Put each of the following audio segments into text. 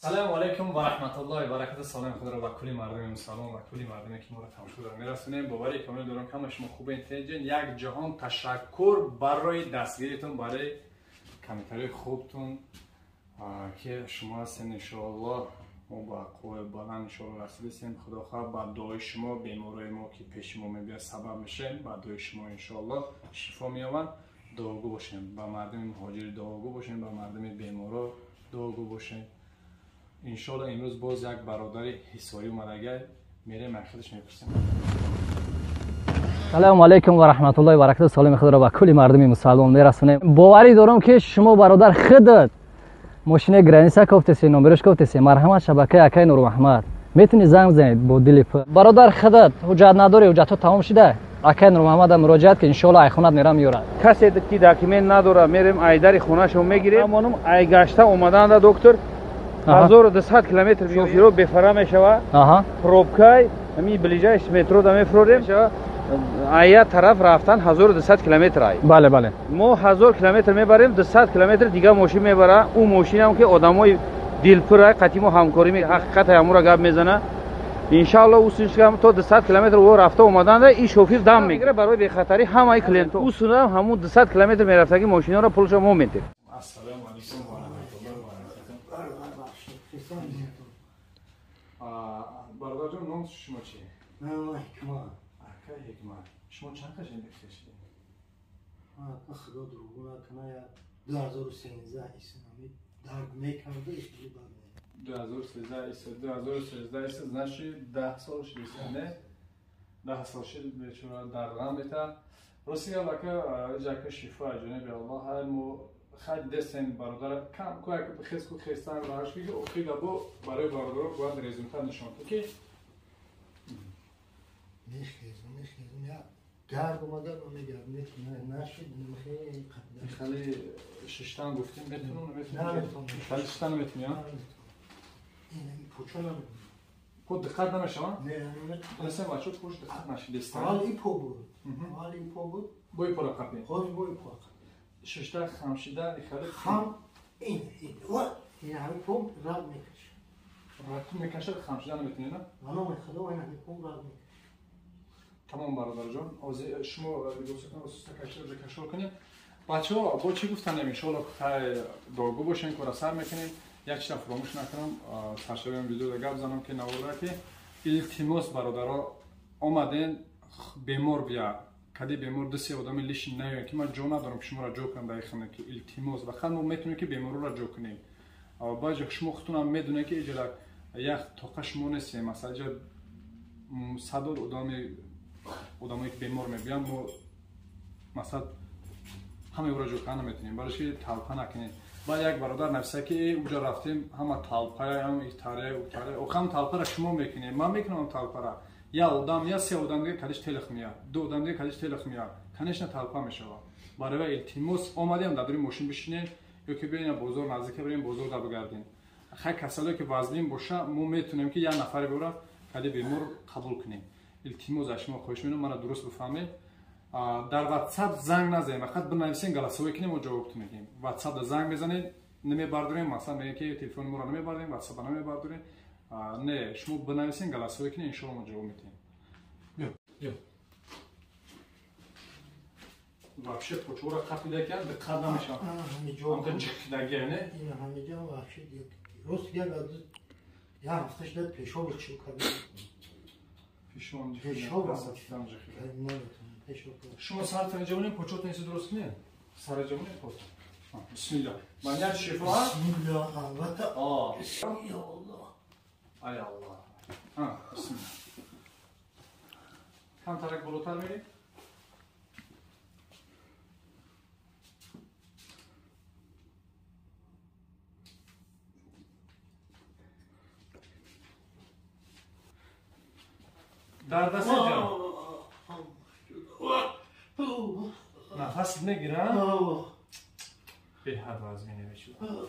سلام علیکم و رحمت الله و برکاته. سلام خدا را به کلی مردم مسلمان و کلی مردمی که ما را تماشا دارن میرسونیم. باوری کامل دارم که همه شما خوب انتیجن. یک جهان تشکر برای دستگیریتون، برای کامنتاری خوبتون که شما هستین. ان شاء الله ما با قوه بلند ان شاء الله رسیدیم. خدا خواه با دعای شما بیمارای ما که پیش ما میبینه سبب میشه، با دعای شما ان شاء الله شفا مییابند. دعاگو باشین، با مردم مهاجر دعاگو باشین، با مردم بیمارا دعاگو باشین. انشالله امروز باز یک برادر حساری اومده میره مرخدش میپرسیم. سلام علیکم و رحمت الله و برکاته. سلام خدا را به کل مردم مسلمان میرسونیم. باوری دارم که شما برادر خودت ماشین گرانیسا گفتسی، نمبرش گفتسی، مرحمت شبکه اکای نور محمد، میتونی زنگ بزنید با دل برادر خودت حجت نداری، حجت تمام شده، اکای نور محمد مراجعت که ان شاء الله ای خونت میرم میاره. کسی که داکیومنت نداره میریم ایدر خونه شو میگیریم. همونم ای گشته اومدن دکتر 1200 کیلومتر شوفیرو بفرا میشوه. پروبکای همین بلیجایش مترو دا میفروریم. ایا طرف رفتن 1200 کیلومتر ای. بله بله. ما 1000 کیلومتر میبریم، 200 کیلومتر دیگه ماشین میبره. اون ماشین هم که آدمای دلپر قطعی ما همکاری می حقیقت همورا گپ میزنه. ان شاء الله اوسش که تو 200 کیلومتر و رفته اومدن این شوفیر دم میگیره برای بی خطری همه کلینت اوسون همون 200 کیلومتر میرفته که ماشینا رو پولش ما میدیم. السلام علیکم و رحمت الله و برکاته. برادر جان نام شما چیه؟ نام حکمت. اکای حکمت. شما چند تا زندگی کشیدید؟ خدا دروغ نکنه 2013 اسلامی درد میکرده اشتباه بعد 2013 نشی 10 سال شده نه؟ 10 سال شده بیچاره در غم بیتا. روسیه لکه جاکه شفا جناب الله هر مو خد دستن برادر کم کوی که بخیز کو خستان راش بگی او خیلی با برای برادر باید رزولت نشون که نشکیزم یا درد اومده رو میگم نشید خیلی ششتن گفتیم میتونم خیلی ششتن میتونیم این پوچه نمیتونم خود دقت نمیشه ها؟ نه مثل بچه پوش دقت نشید دستن حال این پو بود بای پا قپی خود بای پا ششتن خمشیده خیلی خم این همین پو رد میکشه رد میکشه خمشیده نمیتونی نه؟ منو میخواد و این همین پو رد میکشه. تمام برادر جان از شما دوستان کشور کنید. بچه‌ها با چی گفتن ان شاء الله دعاگو باشین که سر میکنیم. یک چیز فراموش نکنم سرشبم ویدیو رو گپ زنم که نوارا که التماس برادرها اومدن بیمار بیا کدی بیمار دستی آدم لیش نیاین که من جو ندارم شما را جو کنم در خونه که التماس و خود ما میتونیم که بیمار را جو کنیم. باز شما خودتون میدونید که اجلا یک طاقه شما نیست مثلا صد آدمایی که بیمار میبینن ما مثلا همه او را جو کنه میتونیم برایش که طلبه نکنیم. با یک برادر نفسه که اونجا رفتیم همه طلبه هم ایتاره او هم طلبه را شما میکنیم من میکنم طلبه را یا آدم یا سه آدم دیگه کدش تلخ میاد دو آدم دیگه کدش تلخ میاد کنش نه طلبه میشه. برای التماس اومدیم در ماشین بشینیم یا که ببینیم بازار نزدیک بریم بازار را بگردیم. خیلی کسایی که وزنیم باشه ما میتونیم که یک نفر ببره کدی بیمار قبول کنیم. التماس شما خواهش می‌کنم من درست بفهمید. در واتساپ زنگ نزنید فقط بنویسین گلاسوی کنیم و جواب میدیم. واتساپ زنگ بزنید نمیبرداریم مثلا میگه که تلفن ما رو نمیبردیم واتساپ نمیبرداریم نه شما بنویسین گلاسوی کنید ان شاء الله ما جواب میدیم. بیا вообще почура қапида кан به قدم نمیشه همون جکدگی نه این همینجا وحشی روز یک از یا هفتش داد پیشو بچو کرد پیشون شما سر تنجمونین پوچوت نیست درست کنید سر جمونین پوچ بسم الله من یک شفا بسم الله البته یا الله ای الله بسم الله کم ترک بلوتر میری در دست جان نفس نگیرم به هر راز می نمیشود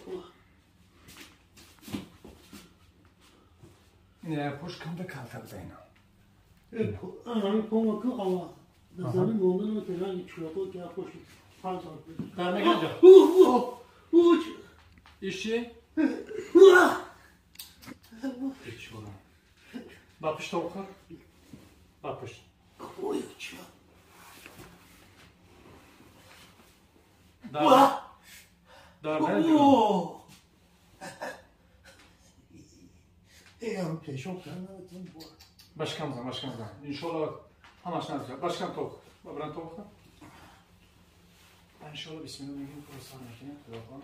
نه پوش کم به کلتر بینم همین پومه که آوا دزانی مومن رو تنانی چوکو که پوش پانزان در نگه جا ایشی Bapış tavuklar. Bapış. Oy uçuyor. Dar. Dar ne? Oo. Eyvallah peşok kanatım bu. Başkanımızdan. İnşallah hamaşına yapacak. Başkan tavuk. Babran tavuklar. İnşallah bismillahirrahmanirrahim. Kurasana makine. Tavuklar.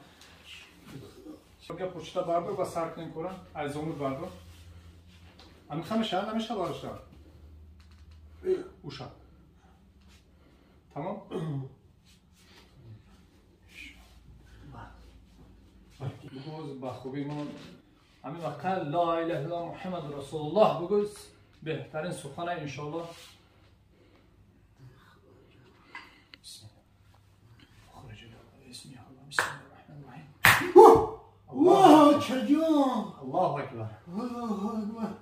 Sonra poçta bardo ve sarkın koran. Ayzomuz bardo. Amışa, namışa barışa. Uşa. Tamam. بگوز با خوبی من همین وقت لا اله الا محمد رسول الله بگوز بهترین سخن انشالله بسم الله خرج بسم الله بسم الله الرحمن الرحیم واه چجان الله اکبر الله اکبر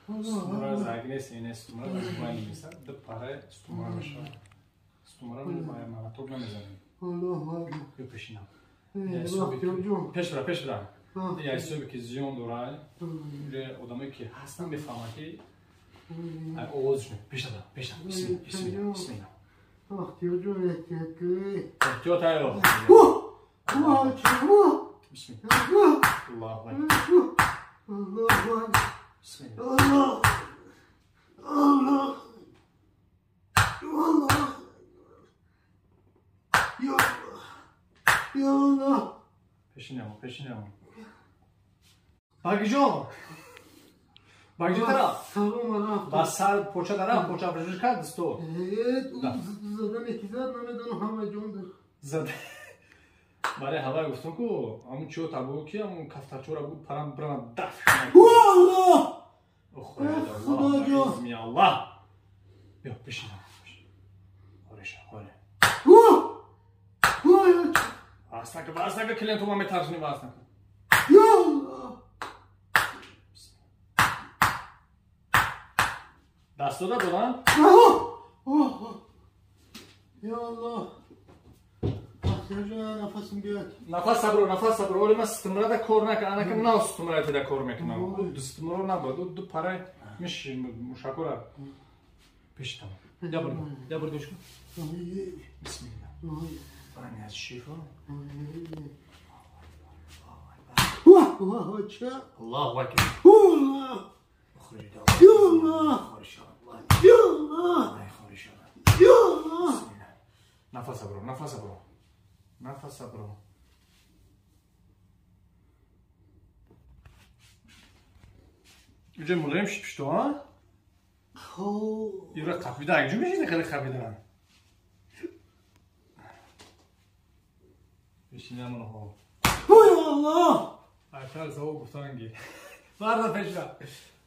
استمرار زاگنه سینه استمرار زاگنه میسه دو پاره استمرار میشه استمرار ما تو نمیزنیم الله اکبر بپشینم پیش برا یه صبح که زیون دورای آدمی که هستن بفهمن که آوازشون پیش برا بسم الله اختیار جون احتیاط هایو واه چجان بسم الله الله اکبر الله اکبر بسم الله الله الله یا الله پیشینم باگی ترا سلام رفت بس سر پوچه دارم پوچه برشش کرد دستو زدن یکی زد نمیدونم همه جون در زده برای هوا گفتم که همون چیو تابو که همون کفترچو را بود پرم برم دفت والله خدا جان اسمی الله بیا پیشینم خوره Vasna که کلینتو ما میترسونی واسنا یا الله دستو دا دادن یا الله اختیار جون نفسم بیاد نفس صبر اولی من استمرار دا کار نکن انا که نه استمرار دا کار میکنم استمرار نبود دو پاره میشه مشاکره پیش تمام یا بردوش کن بسم الله بانی از شیفا واه چه الله اکبر الله خرج یا الله یا الله یا الله نفس برو اینجا ملایم شد پشتو ها یه را خفیده اینجا میشه خیلی خفیده بشینه منو ها یا الله اکل زوا گفتانگی بردا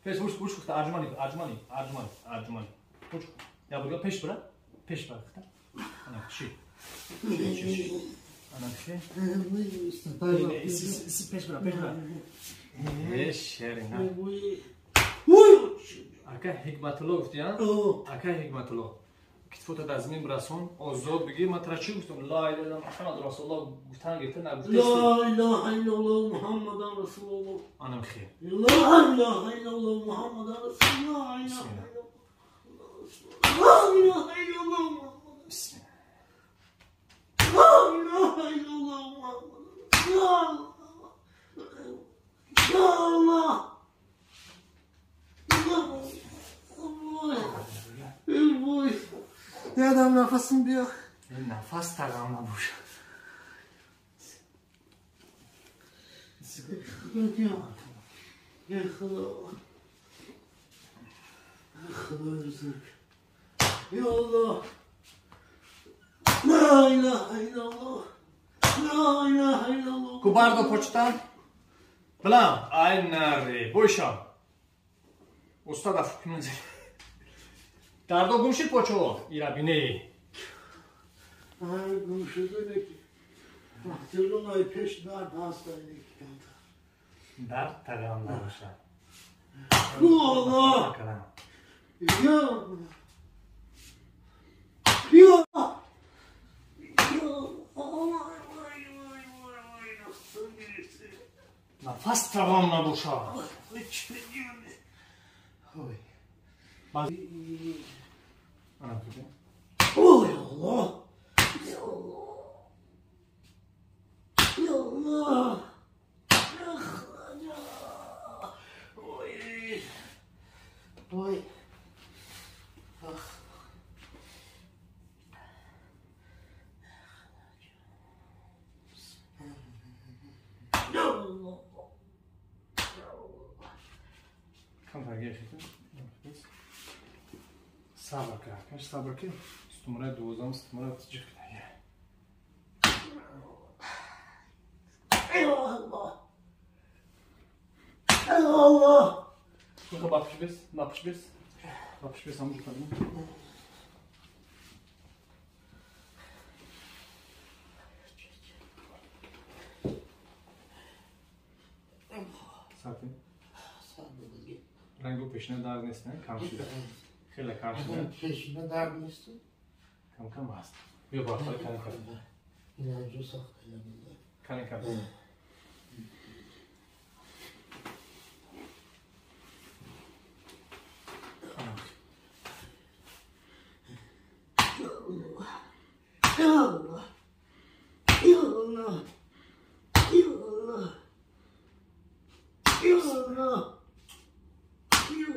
پیش بوش گفت ارجمانی بوش یا بگو پیش برا انا چی انا چی پیش برا شیرینگ اکا حکمت الله گفتی ها اکا حکمت الله کتفوت از زمین برسون آزاد بگی من ترا چی گفتم لا اله الا محمد رسول الله گفتن گفته نگفته لا اله الا الله محمد رسول الله انا بخیر لا اله الا الله محمد رسول الله لا اله الا الله بسم لا اله الا الله محمد یا الله وای یادم نفسم بیا نفس تقام نبوش یا خدا رزق یا الله لا اله الا الله لا اله الا الله Kubardo počtan? Blam, ay nare, boşa. Usta da fıkmınca. Dardo gumşi poço, ira bine. Ay gumşudu ne ki? Ahtırın ay peş dar hastaydı ki. Dar taganlar boşa. Allah! Ya! Nafas tavanla boşa. Oy. Bak. Ana kötü. Oy Allah. Ya Allah. Ya Allah. Oy. Oy. Ah. Ya Allah. Kanka geçti. Sabır kaç sabır ki. Stumra dozam stumra tıcık. Allah. Allah. Kanka bakış bez. Bakış bez amca tabii. Sakin. Rengi peşine dar nesne karşıda. Hele karşıda. Peşine darmışsın. Kanka bastı. Bir bakları kanka. İnancı saklayalım. Kanka. Ya Allah. Ya Allah. Ya Allah. Ya Allah. Ya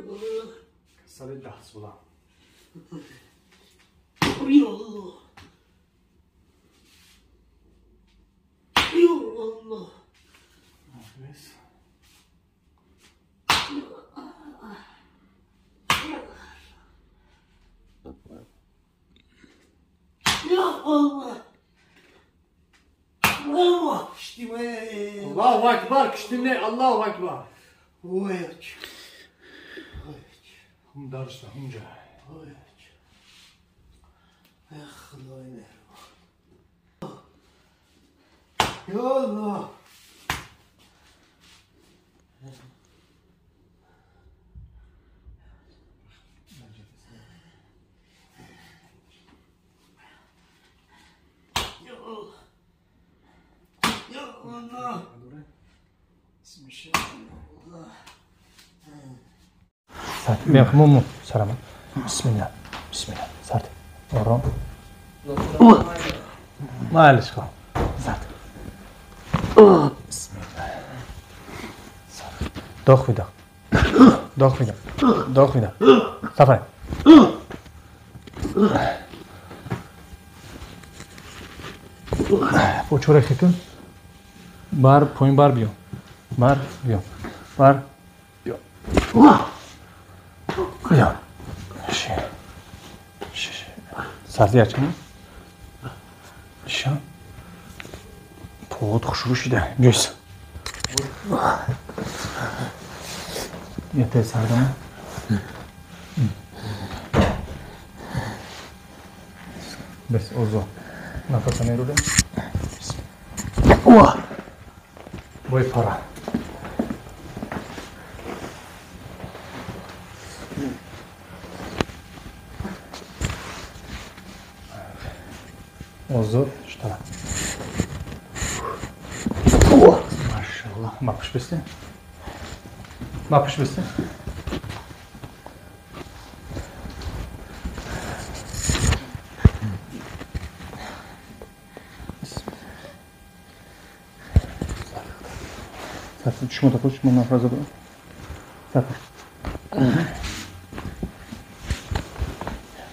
Allah. Salı dahs bulan. Ya Allah. Ya Allah. Bez. Ya Allah. Allah. İşte Allahu Ekber. Kiştinle Allahu Ekber. Oy. Hum darışta humca. Oy. Xudoi mehriban. Ya Allah. Ya Allah. Ya Allah. Sert. Mumu. Selam. Bismillah. Bismillah. Sert. Oran. معلش کن زد بسم الله داغ میدم داغ میدم سفر پوچوره خیتون بار پایین بار بیام بار بیام سردی açalım Şan. Povod xuşuşida. Göz. Yeter sardama. Bes ozo. Nafas alırım. Oha. Boy para. Ozo. Что? О, машаллах. Мапыш бесте. Zaten düşme takıl, düşme fazla bırak. Zaten.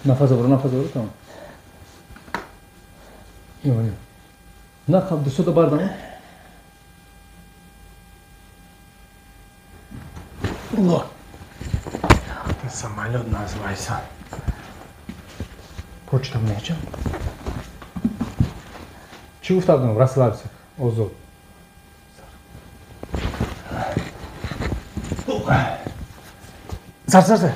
Nafaz alır, tamam. Yok. Ne kaldı? Suda barda mı? Allah. Самолет называется. Почта мне чем? Чего вставлено? Расслабься. Озо. Сар.